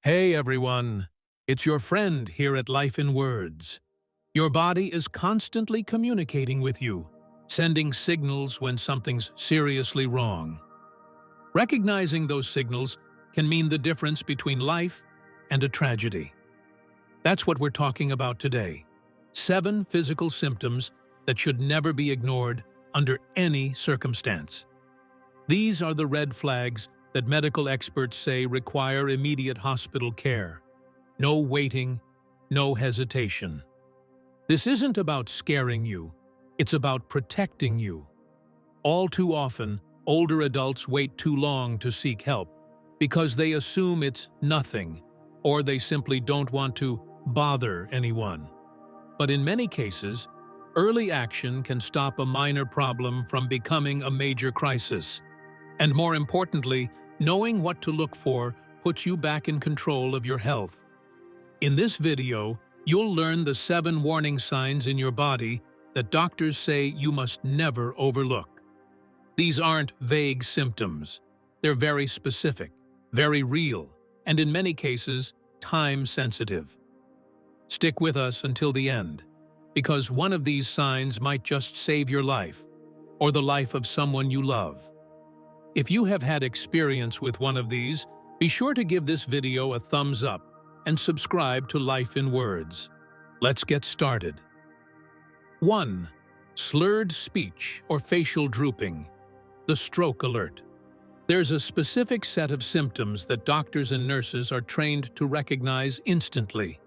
Hey everyone, it's your friend here at Life in Words. Your body is constantly communicating with you, sending signals when something's seriously wrong. Recognizing those signals can mean the difference between life and a tragedy. That's what we're talking about today. 7 physical symptoms that should never be ignored under any circumstance. These are the red flags that medical experts say require immediate hospital care. No waiting, no hesitation. This isn't about scaring you, it's about protecting you. All too often, older adults wait too long to seek help because they assume it's nothing, or they simply don't want to bother anyone. But in many cases, early action can stop a minor problem from becoming a major crisis. And more importantly, knowing what to look for puts you back in control of your health. In this video, you'll learn the 7 warning signs in your body that doctors say you must never overlook. These aren't vague symptoms. They're very specific, very real, and in many cases, time-sensitive. Stick with us until the end, because one of these signs might just save your life, or the life of someone you love. If you have had experience with one of these, be sure to give this video a thumbs up and subscribe to Life in Words. Let's get started. 1. Slurred speech or facial drooping. The stroke alert. There's a specific set of symptoms that doctors and nurses are trained to recognize instantly,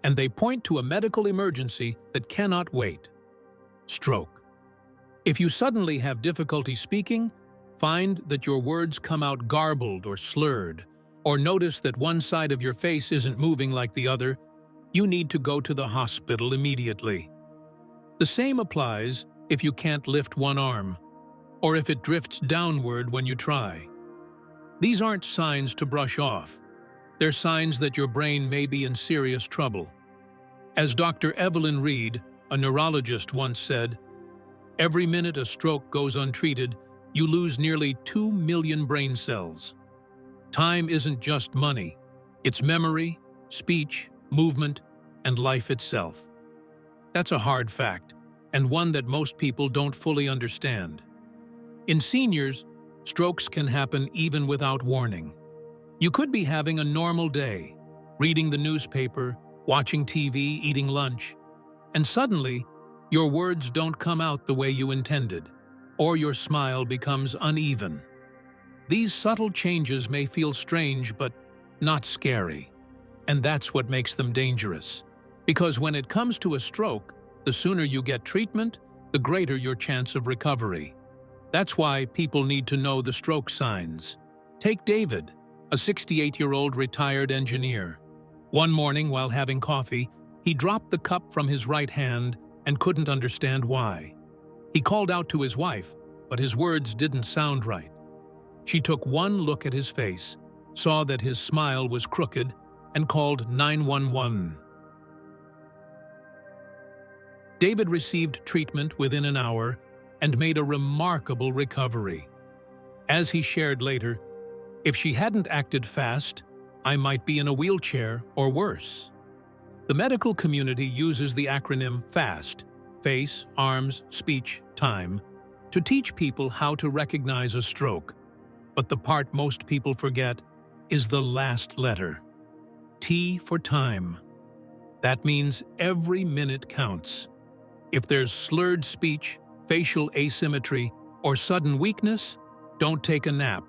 and they point to a medical emergency that cannot wait. Stroke. If you suddenly have difficulty speaking, find that your words come out garbled or slurred, or notice that one side of your face isn't moving like the other, you need to go to the hospital immediately. The same applies if you can't lift one arm, or if it drifts downward when you try. These aren't signs to brush off. They're signs that your brain may be in serious trouble. As Dr. Evelyn Reed, a neurologist, once said, "Every minute a stroke goes untreated, you lose nearly 2 million brain cells." Time isn't just money. It's memory, speech, movement, and life itself. That's a hard fact, and one that most people don't fully understand. In seniors, strokes can happen even without warning. You could be having a normal day, reading the newspaper, watching TV, eating lunch, and suddenly, your words don't come out the way you intended, or your smile becomes uneven. These subtle changes may feel strange but not scary, and that's what makes them dangerous. Because when it comes to a stroke, the sooner you get treatment, the greater your chance of recovery. That's why people need to know the stroke signs. Take David, a 68-year-old retired engineer. One morning while having coffee, he dropped the cup from his right hand and couldn't understand why. He called out to his wife, but his words didn't sound right. She took one look at his face, saw that his smile was crooked, and called 911. David received treatment within an hour and made a remarkable recovery. As he shared later, "If she hadn't acted fast, I might be in a wheelchair or worse." The medical community uses the acronym FAST, face, arms, speech, time, to teach people how to recognize a stroke. But the part most people forget is the last letter. T for time. That means every minute counts. If there's slurred speech, facial asymmetry, or sudden weakness, don't take a nap.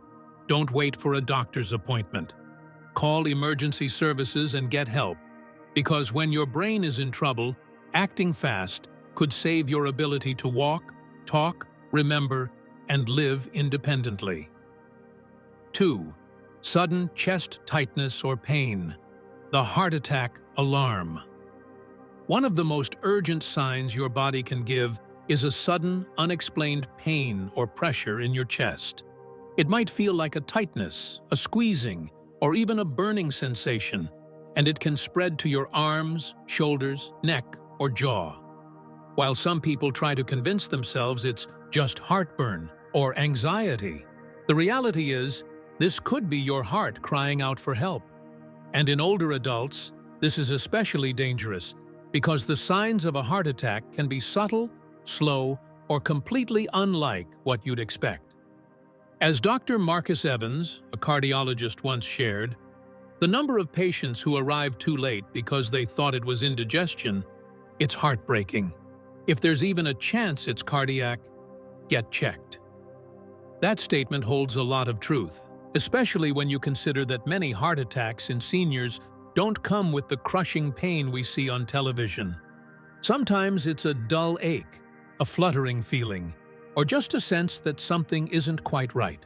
Don't wait for a doctor's appointment. Call emergency services and get help. Because when your brain is in trouble, acting fast could save your ability to walk, talk, remember, and live independently. 2. Sudden chest tightness or pain. The heart attack alarm. One of the most urgent signs your body can give is a sudden, unexplained pain or pressure in your chest. It might feel like a tightness, a squeezing, or even a burning sensation, and it can spread to your arms, shoulders, neck, or jaw. While some people try to convince themselves it's just heartburn or anxiety, the reality is this could be your heart crying out for help. And in older adults, this is especially dangerous because the signs of a heart attack can be subtle, slow, or completely unlike what you'd expect. As Dr. Marcus Evans, a cardiologist, once shared, the number of patients who arrive too late because they thought it was indigestion, it's heartbreaking. If there's even a chance it's cardiac, get checked. That statement holds a lot of truth, especially when you consider that many heart attacks in seniors don't come with the crushing pain we see on television. Sometimes it's a dull ache, a fluttering feeling, or just a sense that something isn't quite right.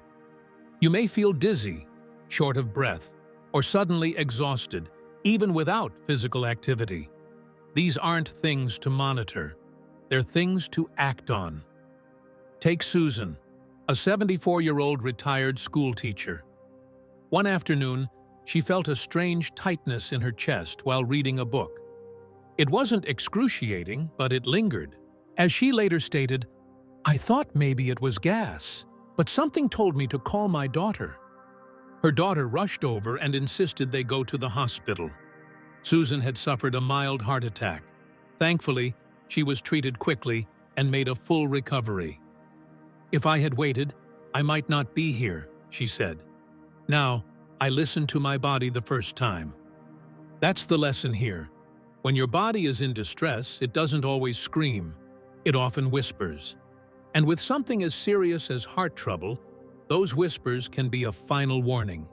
You may feel dizzy, short of breath, or suddenly exhausted, even without physical activity. These aren't things to monitor, they're things to act on. Take Susan, a 74-year-old retired school teacher. One afternoon, she felt a strange tightness in her chest while reading a book. It wasn't excruciating, but it lingered. As she later stated, "I thought maybe it was gas, but something told me to call my daughter." Her daughter rushed over and insisted they go to the hospital. Susan had suffered a mild heart attack. Thankfully, she was treated quickly and made a full recovery. "If I had waited, I might not be here," she said. "Now, I listened to my body the first time." That's the lesson here. When your body is in distress, it doesn't always scream. It often whispers. And with something as serious as heart trouble, those whispers can be a final warning.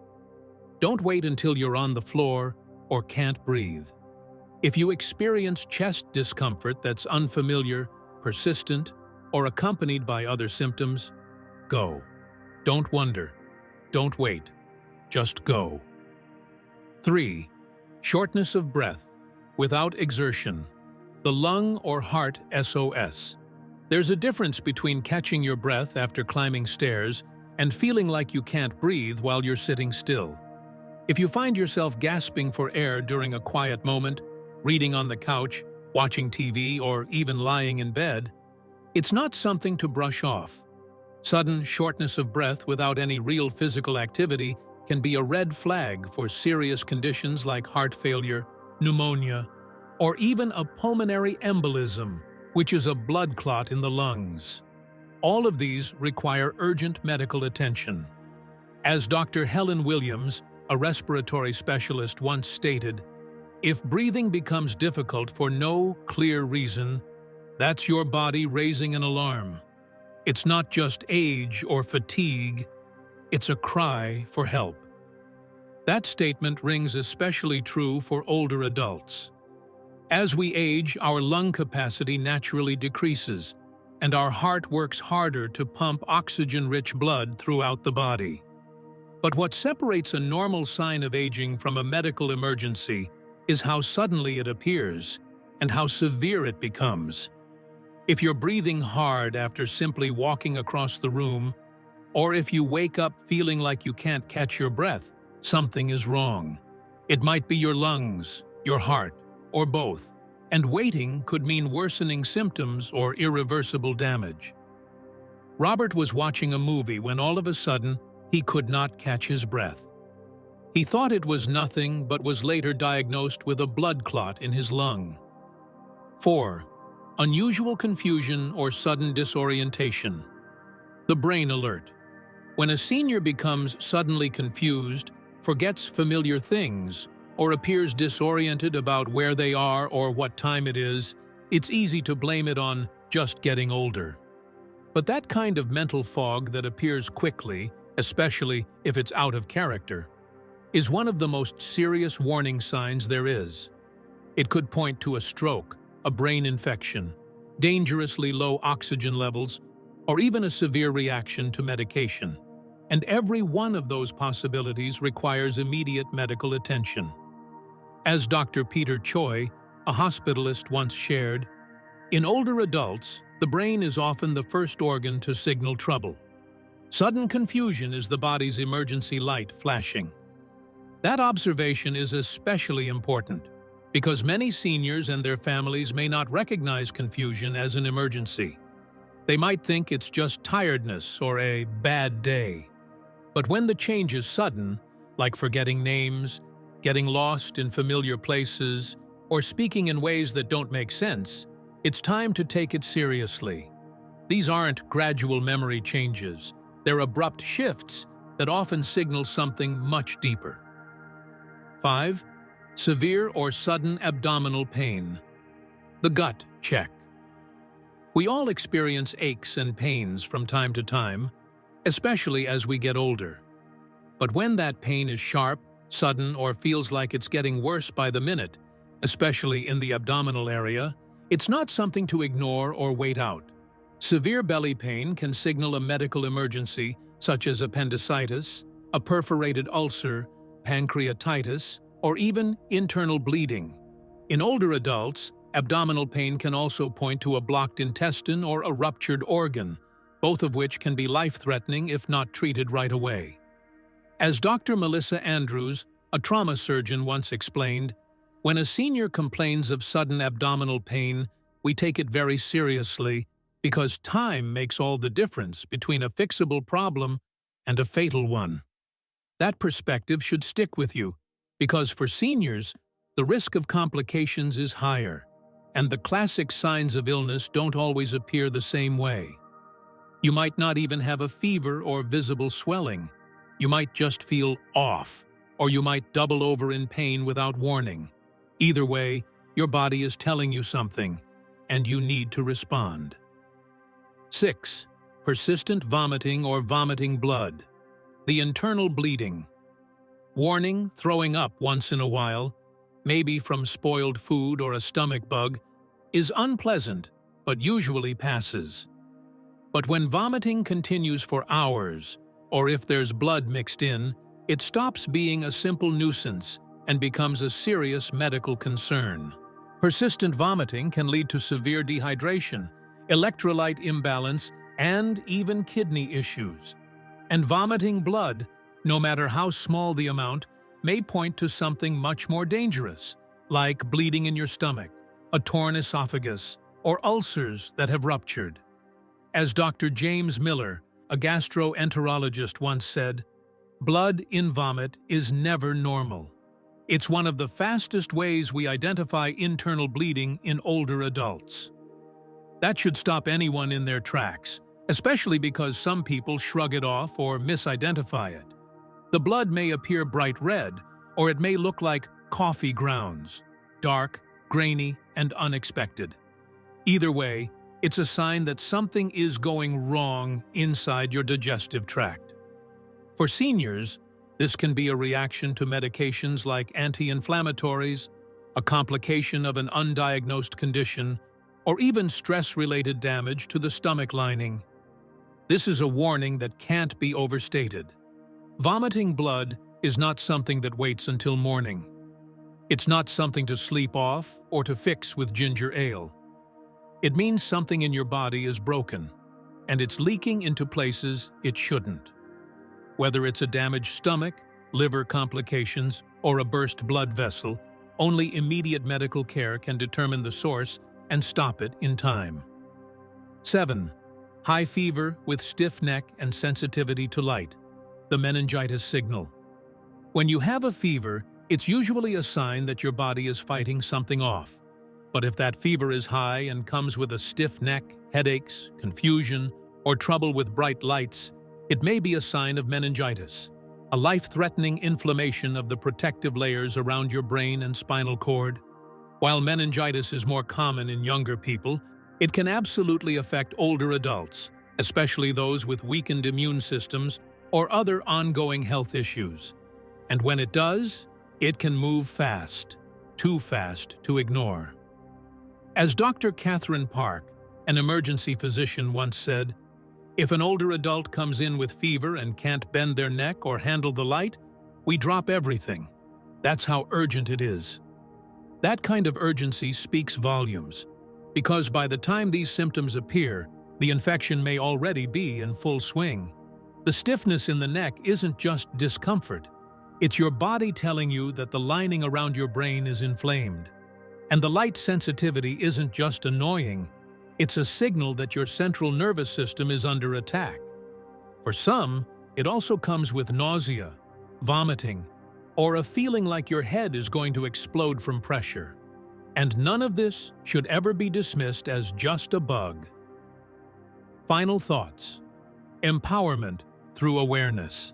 Don't wait until you're on the floor or can't breathe. If you experience chest discomfort that's unfamiliar, persistent, or accompanied by other symptoms, go. Don't wonder. Don't wait. Just go. 3. Shortness of breath without exertion. The lung or heart SOS. There's a difference between catching your breath after climbing stairs and feeling like you can't breathe while you're sitting still. If you find yourself gasping for air during a quiet moment, reading on the couch, watching TV, or even lying in bed, it's not something to brush off. Sudden shortness of breath without any real physical activity can be a red flag for serious conditions like heart failure, pneumonia, or even a pulmonary embolism, which is a blood clot in the lungs. All of these require urgent medical attention. As Dr. Helen Williams, a respiratory specialist, once stated, "If breathing becomes difficult for no clear reason, that's your body raising an alarm. It's not just age or fatigue, it's a cry for help." That statement rings especially true for older adults. As we age, our lung capacity naturally decreases, and our heart works harder to pump oxygen-rich blood throughout the body. But what separates a normal sign of aging from a medical emergency is how suddenly it appears and how severe it becomes. If you're breathing hard after simply walking across the room, or if you wake up feeling like you can't catch your breath, something is wrong. It might be your lungs, your heart, or both, and waiting could mean worsening symptoms or irreversible damage. Robert was watching a movie when all of a sudden he could not catch his breath. He thought it was nothing but was later diagnosed with a blood clot in his lung. 4. Unusual confusion or sudden disorientation. The brain alert. When a senior becomes suddenly confused, forgets familiar things, or appears disoriented about where they are or what time it is, it's easy to blame it on just getting older. But that kind of mental fog that appears quickly, especially if it's out of character, is one of the most serious warning signs there is. It could point to a stroke, a brain infection, dangerously low oxygen levels, or even a severe reaction to medication. And every one of those possibilities requires immediate medical attention. As Dr. Peter Choi, a hospitalist, once shared, in older adults, the brain is often the first organ to signal trouble. Sudden confusion is the body's emergency light flashing. That observation is especially important because many seniors and their families may not recognize confusion as an emergency. They might think it's just tiredness or a bad day. But when the change is sudden, like forgetting names, getting lost in familiar places, or speaking in ways that don't make sense, it's time to take it seriously. These aren't gradual memory changes. They're abrupt shifts that often signal something much deeper. 5. Severe or sudden abdominal pain. The gut check. We all experience aches and pains from time to time, especially as we get older. But when that pain is sharp, sudden, or feels like it's getting worse by the minute, especially in the abdominal area, it's not something to ignore or wait out. Severe belly pain can signal a medical emergency, such as appendicitis, a perforated ulcer, pancreatitis, or even internal bleeding. In older adults, abdominal pain can also point to a blocked intestine or a ruptured organ, both of which can be life-threatening if not treated right away. As Dr. Melissa Andrews, a trauma surgeon, once explained, when a senior complains of sudden abdominal pain, we take it very seriously because time makes all the difference between a fixable problem and a fatal one. That perspective should stick with you, because for seniors, the risk of complications is higher, and the classic signs of illness don't always appear the same way. You might not even have a fever or visible swelling. You might just feel off, or you might double over in pain without warning. Either way, your body is telling you something, and you need to respond. 6. Persistent vomiting or vomiting blood. The internal bleeding. Warning: throwing up once in a while, maybe from spoiled food or a stomach bug, is unpleasant, but usually passes. But when vomiting continues for hours, or if there's blood mixed in, it stops being a simple nuisance and becomes a serious medical concern. Persistent vomiting can lead to severe dehydration, electrolyte imbalance, and even kidney issues. And vomiting blood, no matter how small the amount, may point to something much more dangerous, like bleeding in your stomach, a torn esophagus, or ulcers that have ruptured. As Dr. James Miller, a gastroenterologist, once said, "Blood in vomit is never normal." It's one of the fastest ways we identify internal bleeding in older adults. That should stop anyone in their tracks, especially because some people shrug it off or misidentify it. The blood may appear bright red, or it may look like coffee grounds, dark, grainy, and unexpected. Either way, it's a sign that something is going wrong inside your digestive tract. For seniors, this can be a reaction to medications like anti-inflammatories, a complication of an undiagnosed condition, or even stress-related damage to the stomach lining. This is a warning that can't be overstated. Vomiting blood is not something that waits until morning. It's not something to sleep off or to fix with ginger ale. It means something in your body is broken, and it's leaking into places it shouldn't. Whether it's a damaged stomach, liver complications, or a burst blood vessel, only immediate medical care can determine the source and stop it in time. 7. High fever with stiff neck and sensitivity to light. The meningitis signal. When you have a fever, it's usually a sign that your body is fighting something off. But if that fever is high and comes with a stiff neck, headaches, confusion, or trouble with bright lights, it may be a sign of meningitis, a life-threatening inflammation of the protective layers around your brain and spinal cord. While meningitis is more common in younger people, it can absolutely affect older adults, especially those with weakened immune systems or other ongoing health issues. And when it does, it can move fast, too fast to ignore. As Dr. Catherine Park, an emergency physician, once said, "If an older adult comes in with fever and can't bend their neck or handle the light, we drop everything. That's how urgent it is." That kind of urgency speaks volumes, because by the time these symptoms appear, the infection may already be in full swing. The stiffness in the neck isn't just discomfort. It's your body telling you that the lining around your brain is inflamed. And the light sensitivity isn't just annoying, it's a signal that your central nervous system is under attack. For some, it also comes with nausea, vomiting, or a feeling like your head is going to explode from pressure. And none of this should ever be dismissed as just a bug. Final thoughts. Empowerment through awareness.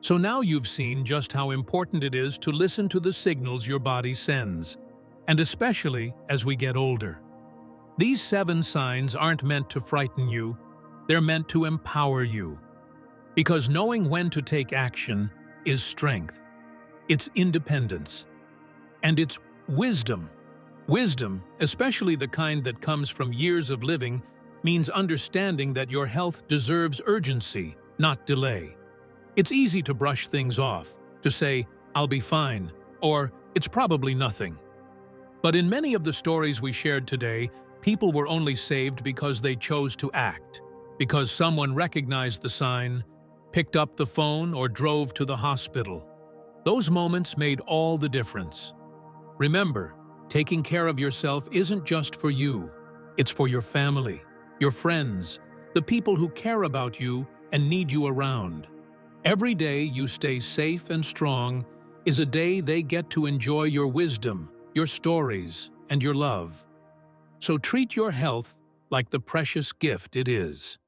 So now you've seen just how important it is to listen to the signals your body sends, and especially as we get older. These 7 signs aren't meant to frighten you, they're meant to empower you. Because knowing when to take action is strength, it's independence, and it's wisdom. Wisdom, especially the kind that comes from years of living, means understanding that your health deserves urgency, not delay. It's easy to brush things off, to say, "I'll be fine," or "It's probably nothing." But in many of the stories we shared today, people were only saved because they chose to act, because someone recognized the sign, picked up the phone, or drove to the hospital. Those moments made all the difference. Remember, taking care of yourself isn't just for you. It's for your family, your friends, the people who care about you and need you around. Every day you stay safe and strong is a day they get to enjoy your wisdom, your stories, and your love. So treat your health like the precious gift it is.